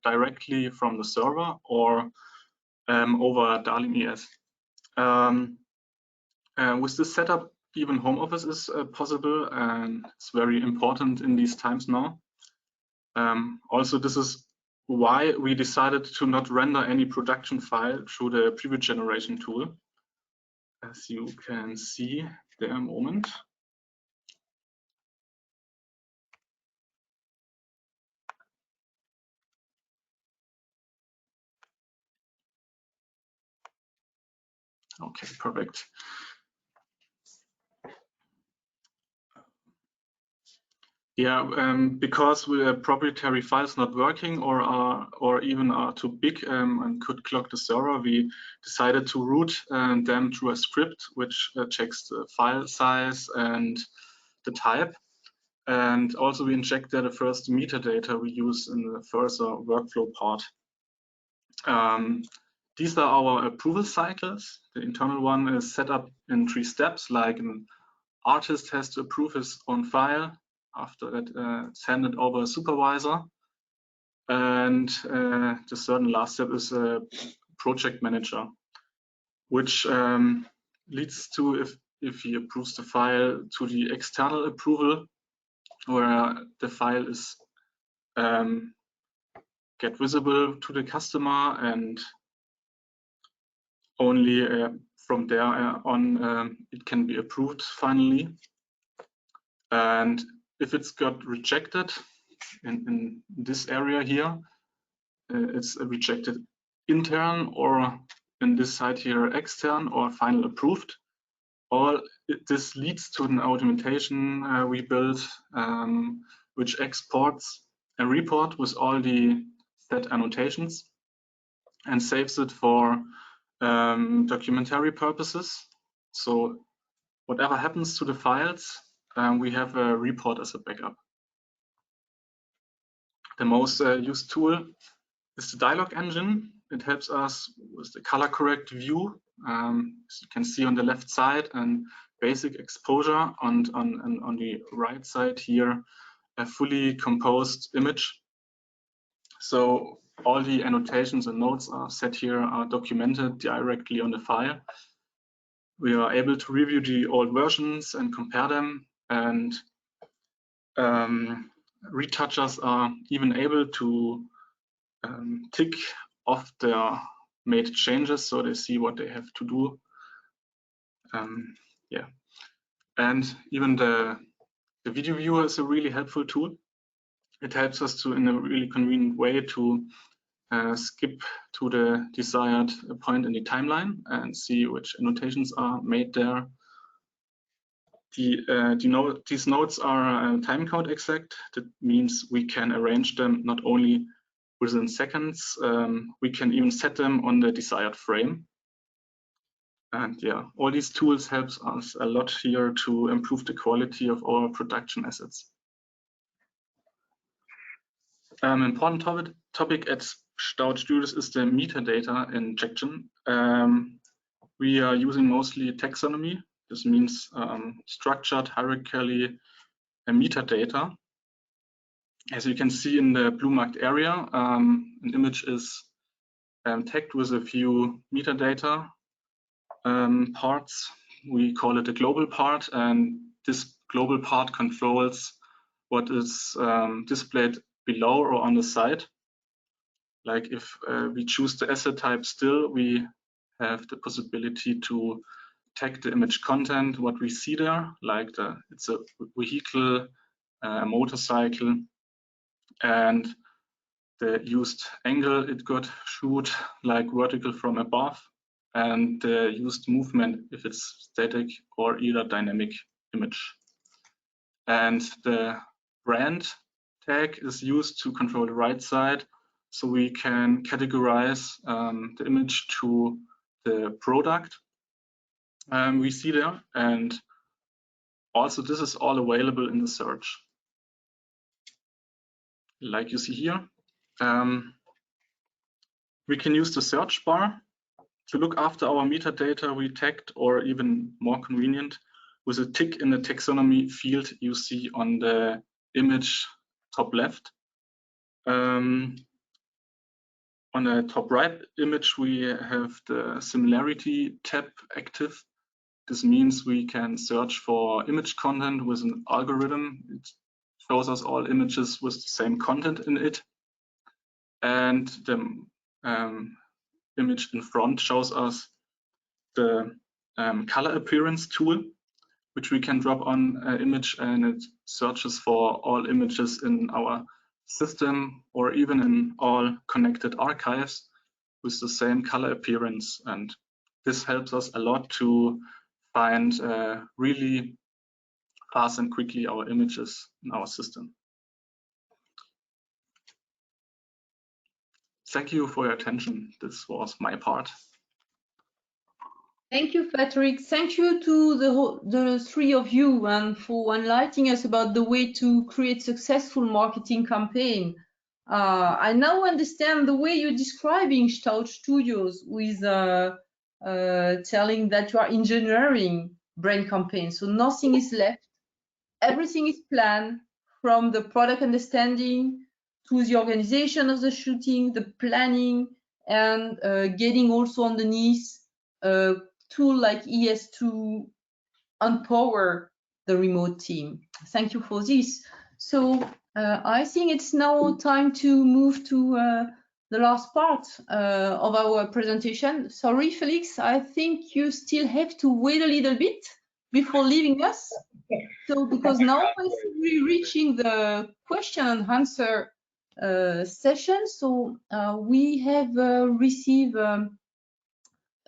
Speaker 7: directly from the server or over DALIM ES. With this setup, even home office is possible, and it's very important in these times now. Also, this is why we decided to not render any production file through the preview generation tool. As you can see there, a moment. Okay, perfect. Yeah, because the proprietary files not working or even are too big and could clog the server, we decided to route them through a script which checks the file size and the type. And also we inject there the first metadata we use in the further workflow part. These are our approval cycles. The internal one is set up in 3 steps, like an artist has to approve his own file. After that, send it over a supervisor. And the third and last step is a project manager, which leads to, if he approves the file, to the external approval, where the file is get visible to the customer, and only from there on it can be approved finally. And if it's got rejected in this area here, it's rejected intern, or in this side here extern, or final approved. This leads to an automation we built, which exports a report with all the set annotations and saves it for documentary purposes. So whatever happens to the files, we have a report as a backup. The most used tool is the dialog engine. It helps us with the color correct view, as you can see on the left side, and basic exposure, and on the right side here, a fully composed image. So all the annotations and notes are set here, are documented directly on the file. We are able to review the old versions and compare them, and retouchers are even able to tick off their made changes, so they see what they have to do. Yeah, and even the video viewer is a really helpful tool. It helps us to, in a really convenient way, to skip to the desired point in the timeline and see which annotations are made there. These notes are timecode exact. That means we can arrange them not only within seconds, we can even set them on the desired frame. And yeah, all these tools helps us a lot here to improve the quality of our production assets. Important topic at STAUD Studios is the metadata injection. We are using mostly taxonomy. This means structured hierarchically metadata. As you can see in the blue marked area, an image is tagged with a few metadata parts. We call it a global part, and this global part controls what is displayed below or on the side. Like if we choose the asset type still, we have the possibility to tag the image content, what we see there, like it's a vehicle, a motorcycle, and the used angle it got shoot, like vertical from above, and the used movement if it's static or either dynamic image. And the brand tag is used to control the right side, so we can categorize the image to the product we see there. And also this is all available in the search, like you see here. We can use the search bar To look after our metadata, we tagged, or even more convenient, with a tick in the taxonomy field you see on the image top left. On the top right image, we have the similarity tab active. This means we can search for image content with an algorithm. It shows us all images with the same content in it. And the image in front shows us the color appearance tool, which we can drop on an image, and it searches for all images in our system or even in all connected archives with the same color appearance. And this helps us a lot to find really fast and quickly our images in our system. Thank you for your attention. This was my part.
Speaker 1: Thank you, Patrick. Thank you to the three of you and for enlightening us about the way to create successful marketing campaign. I now understand the way you're describing STAUD Studios with telling that you are engineering brand campaigns. So nothing is left. Everything is planned, from the product understanding to the organization of the shooting, the planning, and getting also underneath tool like ES2 empower the remote team. Thank you for this. So I think it's now time to move to the last part of our presentation. Sorry, Felix, I think you still have to wait a little bit before leaving us. So because now we're reaching the question and answer session. So we have received a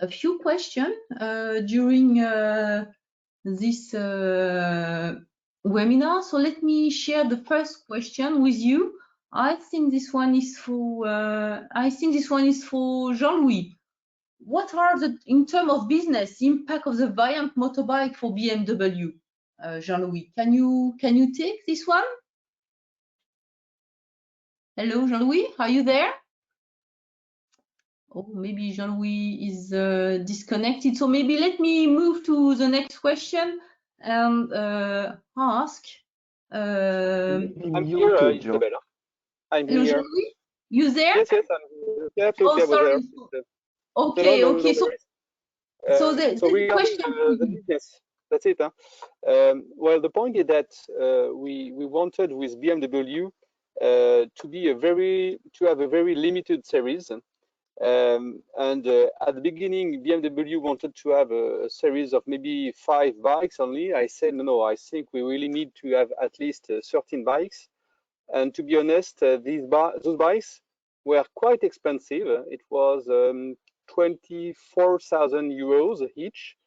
Speaker 1: few questions during this webinar. So let me share the first question with you. I think this one is for Jean-Louis. What are the, in terms of business, the impact of the Vaillant motorbike for BMW? Jean-Louis, can you take this one? Hello, Jean-Louis, are you there? Oh, maybe Jean-Louis is disconnected. So maybe let me move to the next question and ask.
Speaker 3: I'm here, Isabella. I'm
Speaker 1: Hello,
Speaker 3: here.
Speaker 1: Jean-Louis, you there?
Speaker 3: Yes, yes, I'm here. Absolutely,
Speaker 1: Oh, sorry. Okay,
Speaker 3: no,
Speaker 1: okay.
Speaker 3: No,
Speaker 1: So the
Speaker 3: regarding
Speaker 1: question.
Speaker 3: the business, that's it. Huh? Well, the point is that we wanted with BMW to have a very limited series. And at the beginning, BMW wanted to have a series of maybe 5 bikes only. I said, no, I think we really need to have at least 13 bikes. And to be honest, those bikes were quite expensive. It was 24,000 euros each,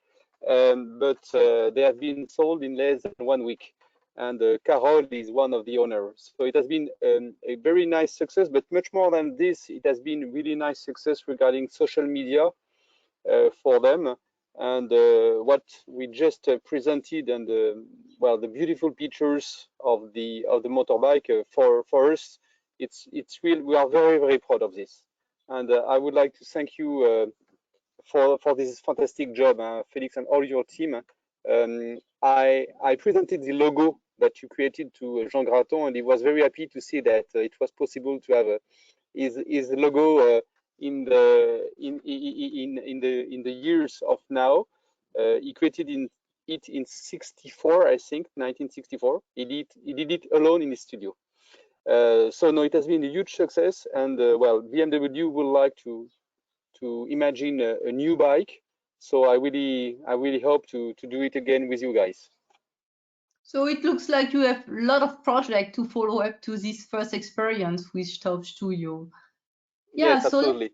Speaker 3: but they have been sold in less than 1 week. And Carol is one of the owners. So it has been a very nice success, but much more than this, it has been really nice success regarding social media for them. And what we just presented, and well, the beautiful pictures of the motorbike for us, it's real. We are very proud of this. And I would like to thank you for this fantastic job, Felix and all your team. I presented the logo that you created to Jean Graton, and he was very happy to see that it was possible to have his logo in the years of now. He created it in 64, I think, 1964. He did it alone in his studio. So no, it has been a huge success, and well, BMW would like to imagine a new bike. So I really hope to do it again with you guys.
Speaker 1: So it looks like you have a lot of projects to follow up to this first experience with STAUD Studio. Yeah,
Speaker 3: yes, absolutely.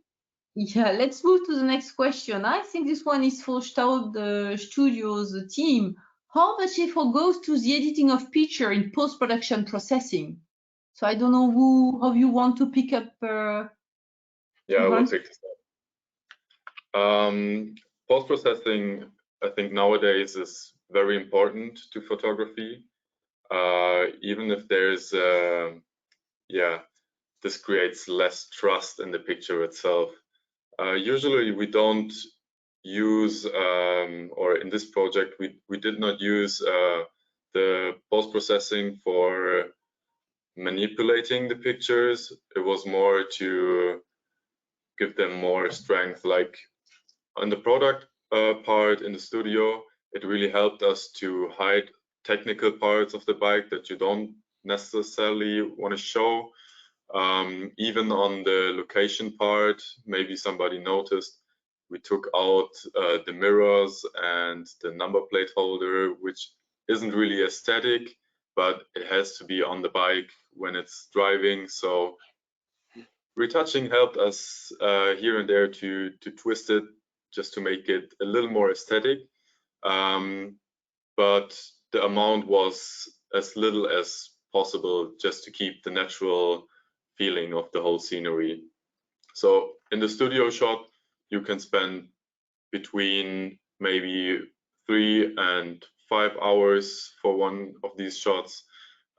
Speaker 1: So let's move to the next question. I think this one is for STAUD Studios team. How much effort goes to the editing of picture in post-production processing? So I don't know how you want to pick up.
Speaker 5: Yeah, I will pick this up. Post-processing, I think nowadays is very important to photography. Even if there's, this creates less trust in the picture itself. Usually we don't use, or in this project, we did not use the post-processing for manipulating the pictures. It was more to give them more strength. Like on the product part in the studio, it really helped us to hide technical parts of the bike that you don't necessarily want to show. Even on the location part, maybe somebody noticed, we took out the mirrors and the number plate holder, which isn't really aesthetic, but it has to be on the bike when it's driving. So retouching helped us here and there to twist it just to make it a little more aesthetic. But the amount was as little as possible just to keep the natural feeling of the whole scenery. So in the studio shot, you can spend between maybe 3 and 5 hours for one of these shots.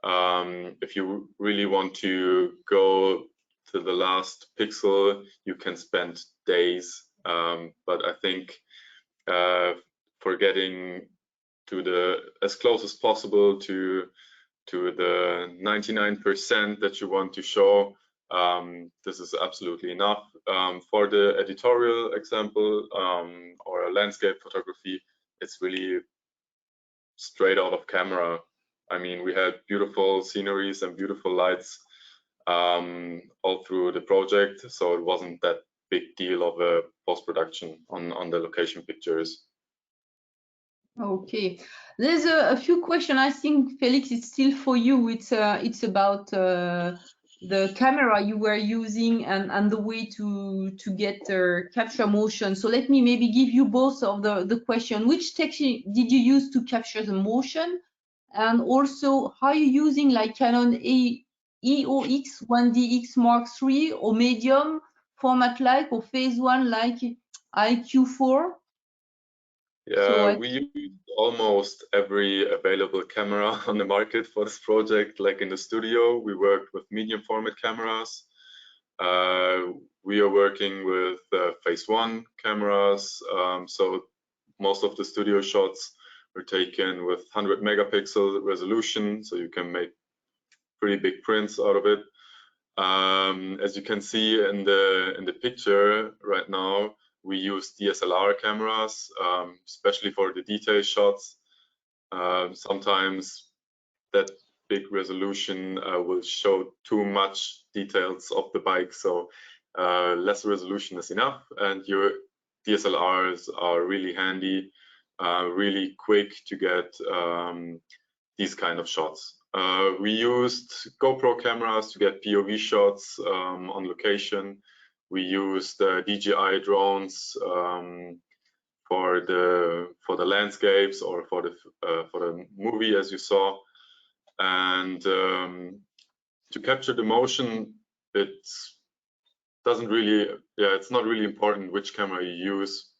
Speaker 5: If you really want to go to the last pixel, you can spend days. But I think for getting to the as close as possible to the 99% that you want to show, this is absolutely enough. For the editorial example or landscape photography, it's really straight out of camera. I mean, we had beautiful sceneries and beautiful lights all through the project, so it wasn't that big deal of a post-production on the location pictures.
Speaker 1: Okay, there's a few questions. I think, Felix, it's still for you. It's about the camera you were using and the way to get capture motion. So let me maybe give you both of the question. Which technique did you use to capture the motion? And also, how are you using like Canon EOX 1DX Mark III or medium format like or phase 1 like IQ4?
Speaker 5: Yeah,
Speaker 1: so
Speaker 5: we used almost every available camera on the market for this project. Like in the studio, we worked with medium format cameras. We are working with phase 1 cameras. So most of the studio shots were taken with 100 megapixel resolution, so you can make pretty big prints out of it. As you can see in the picture right now, we use DSLR cameras, especially for the detail shots. Sometimes that big resolution will show too much details of the bike, so less resolution is enough, and your DSLRs are really handy, really quick to get these kind of shots. We used GoPro cameras to get POV shots on location. We used DJI drones for the landscapes or for the movie, as you saw. And to capture the motion, it's not really important which camera you use.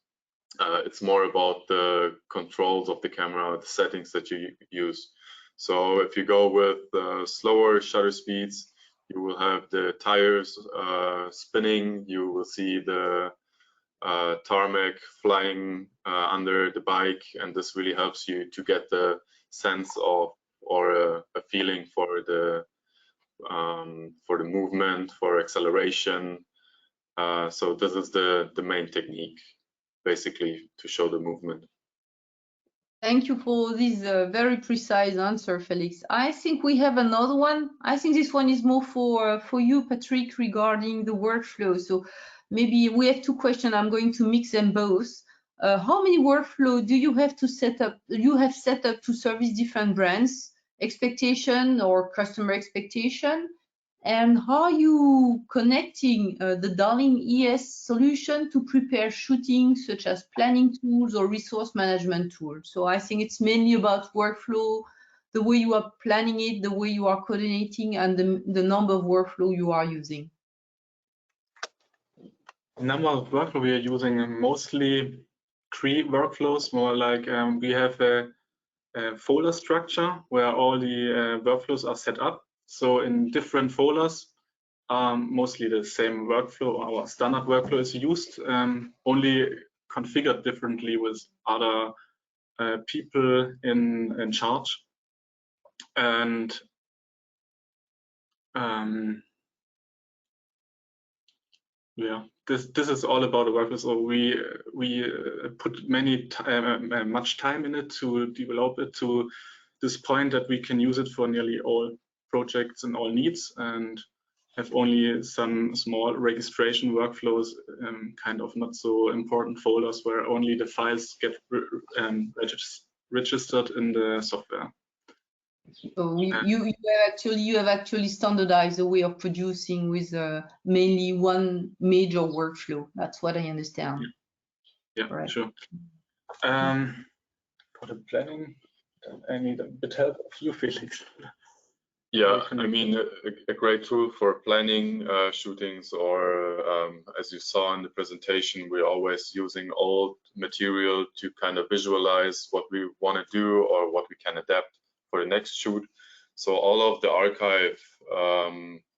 Speaker 5: It's more about the controls of the camera, the settings that you use. So if you go with slower shutter speeds, you will have the tires spinning, you will see the tarmac flying under the bike, and this really helps you to get the sense of or a feeling for the movement, for acceleration. So this is the main technique, basically, to show the movement.
Speaker 1: Thank you for this very precise answer, Felix. I think we have another one. I think this one is more for you, Patrick, regarding the workflow. So maybe we have 2 questions. I'm going to mix them both. How many workflow do you have to set up? You have set up to service different brands, expectation or customer expectation? And how are you connecting the DALIM ES solution to prepare shooting, such as planning tools or resource management tools? So I think it's mainly about workflow, the way you are planning it, the way you are coordinating, and the number of workflow you are using.
Speaker 7: Number of workflow we are using mostly 3 workflows, more like we have a folder structure where all the workflows are set up. So in different folders, mostly the same workflow, our standard workflow is used. Only configured differently with other people in charge. And yeah, this is all about the workflow. So we put much time in it to develop it to this point that we can use it for nearly all projects and all needs, and have only some small registration workflows, kind of not so important folders where only the files get registered in the software.
Speaker 1: So you have actually standardized the way of producing with mainly one major workflow. That's what I understand.
Speaker 7: Yeah,
Speaker 1: right.
Speaker 7: Sure. For the planning, I need a bit help of you, Felix.
Speaker 5: Yeah, I mean, a great tool for planning shootings, or as you saw in the presentation, we're always using old material to kind of visualize what we want to do or what we can adapt for the next shoot. So all of the archive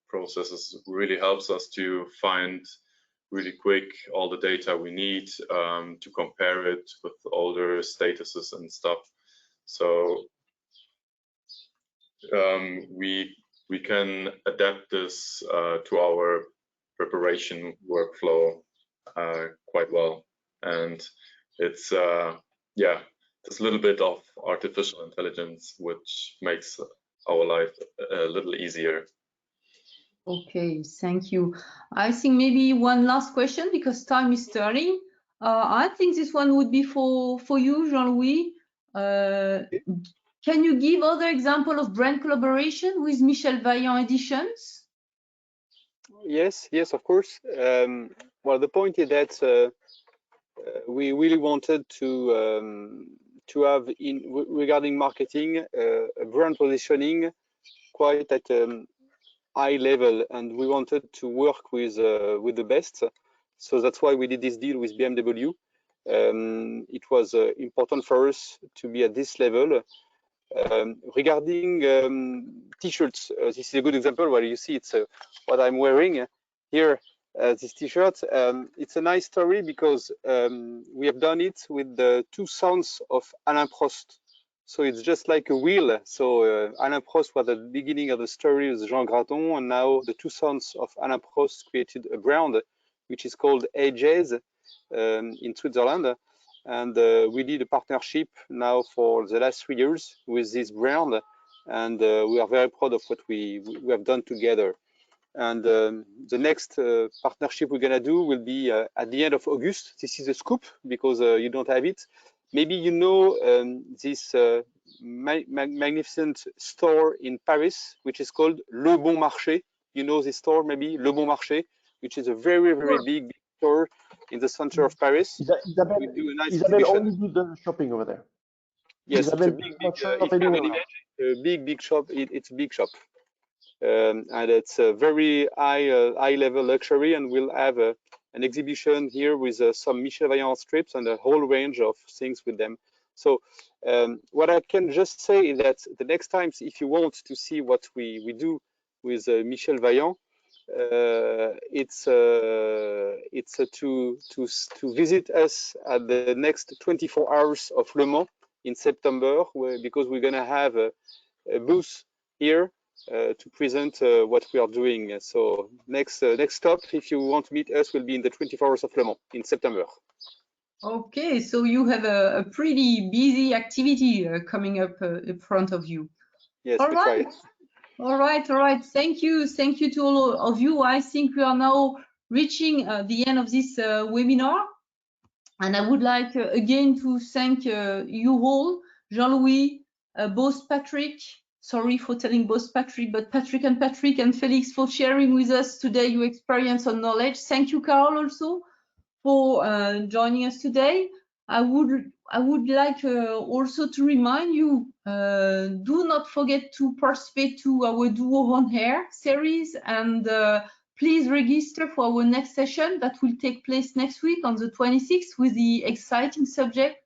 Speaker 5: processes really helps us to find really quick all the data we need to compare it with older statuses and stuff. So we can adapt this to our preparation workflow quite well, and it's yeah, there's a little bit of artificial intelligence which makes our life a little easier.
Speaker 1: Okay, thank you. I think maybe one last question because time is turning. I think this one would be for you, Jean-Louis. Can you give other example of brand collaboration with Michel Vaillant editions?
Speaker 3: Yes, of course. Well, the point is that we really wanted to have regarding marketing a brand positioning quite at high level, and we wanted to work with the best. So that's why we did this deal with BMW. It was important for us to be at this level. Regarding t-shirts, this is a good example where you see it's what I'm wearing here. This t-shirt, it's a nice story because we have done it with the two sons of Alain Prost. So it's just like a wheel. So Alain Prost was at the beginning of the story with Jean Graton, and now the two sons of Alain Prost created a brand which is called AJ's in Switzerland. And we did a partnership now for the last 3 years with this brand, and we are very proud of what we have done together. And the next partnership we're gonna do will be at the end of August. This is a scoop because you don't have it. Maybe you know this magnificent store in Paris, which is called Le Bon Marché. You know this store, maybe Le Bon Marché, which is a very big store in the center of Paris.
Speaker 2: Isabelle,
Speaker 3: we do a nice
Speaker 2: Isabelle only do the shopping over there.
Speaker 3: Yes,
Speaker 2: Isabelle,
Speaker 3: it's a big shop. It's a big shop, and it's a very high level luxury. And we'll have an exhibition here with some Michel Vaillant strips and a whole range of things with them. So what I can just say is that the next times, if you want to see what we do with Michel Vaillant, it's to visit us at the next 24 hours of Le Mans in September, because we're gonna have a booth here to present what we are doing. So next stop, if you want to meet us, will be in the 24 hours of Le Mans in September.
Speaker 1: Okay, so you have a pretty busy activity coming up in front of you.
Speaker 3: Yes,
Speaker 1: all
Speaker 3: we
Speaker 1: right.
Speaker 3: try.
Speaker 1: All right. Thank you to all of you. I think we are now reaching the end of this webinar, and I would like again to thank you all, Jean-Louis, both Patrick. Sorry for telling both Patrick, but Patrick and Felix for sharing with us today your experience and knowledge. Thank you, Carol, also for joining us today. I would like also to remind you, do not forget to participate to our Duo on Air series, and please register for our next session that will take place next week on the 26th with the exciting subject,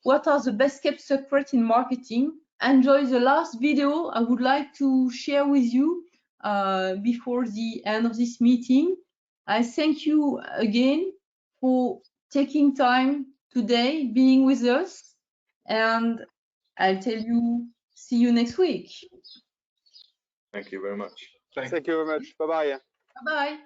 Speaker 1: what are the best kept secrets in marketing? Enjoy the last video I would like to share with you before the end of this meeting. I thank you again for taking time today, being with us, and I'll tell you, see you next week.
Speaker 5: Thank you very much.
Speaker 3: Thank you very much. Bye-bye.
Speaker 1: Bye-bye.